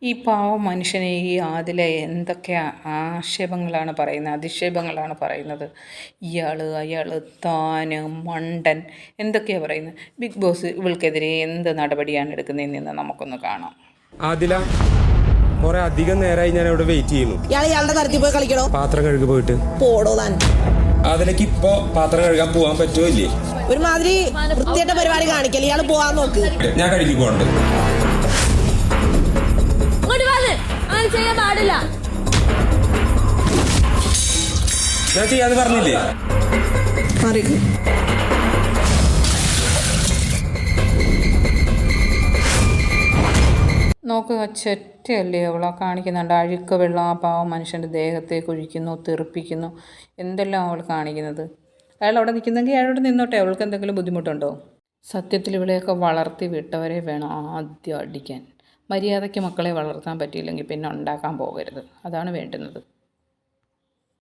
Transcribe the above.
ഈ പാവം മനുഷ്യനെ ഈ ആദില എന്തൊക്കെ ആക്ഷേപങ്ങളാണ് പറയുന്നത്, അധിക്ഷേപങ്ങളാണ് പറയുന്നത്. അയാൾ താന് മണ്ടൻ എന്തൊക്കെയാണ് പറയുന്നത്. ബിഗ് ബോസ് ഇവൾക്കെതിരെ എന്ത് നടപടിയാണ് എടുക്കുന്നതെന്ന് നമുക്കൊന്ന് കാണാം. ആദില, കുറെ അധികം നേരമായി ഞാൻ ഇവിടെ വെയിറ്റ് ചെയ്യുന്നു. ഇയാളുടെ തരത്തിൽ പോയി കളിക്കണോ? പാത്രം കഴുകി പോയിട്ട് പോടോ താൻ. അതിലേക്ക് ഇപ്പൊ പാത്രം കഴുകാൻ പോവാൻ പറ്റുമോ ഇല്ലേ? ഒരുമാതിരി വൃത്തിയായിട്ട പരിപാടി കാണിക്കല്ലേ. ഇയാള് പോവാൻ നോക്ക്. ഞാൻ കഴുകിക്കോണ്ട്. ചെയ്യാൻ പാടില്ല. ഞാൻ ചെയ്യാന്ന് പറഞ്ഞില്ലേ? നോക്കുക, ചെറ്റയല്ലേ അവളാ കാണിക്കുന്നുണ്ട്. അഴുക്ക് വെള്ളം ആ പാവം മനുഷ്യൻ്റെ ദേഹത്തേക്ക് ഒഴിക്കുന്നു, തെറിപ്പിക്കുന്നു, എന്തെല്ലാം അവൾ കാണിക്കുന്നത്. അയാൾ അവിടെ നിൽക്കുന്നെങ്കിൽ അയാളോട് നിന്നോട്ടെ, അവൾക്ക് എന്തെങ്കിലും ബുദ്ധിമുട്ടുണ്ടോ? സത്യത്തിൽ ഇവിടെയൊക്കെ വളർത്തി വിട്ടവരെ വേണം ആദ്യം അടിക്കാൻ. മര്യാദയ്ക്ക് മക്കളെ വളർത്താൻ പറ്റിയില്ലെങ്കിൽ പിന്നെ ഉണ്ടാക്കാൻ പോകരുത്. അതാണ് വേണ്ടുന്നത്.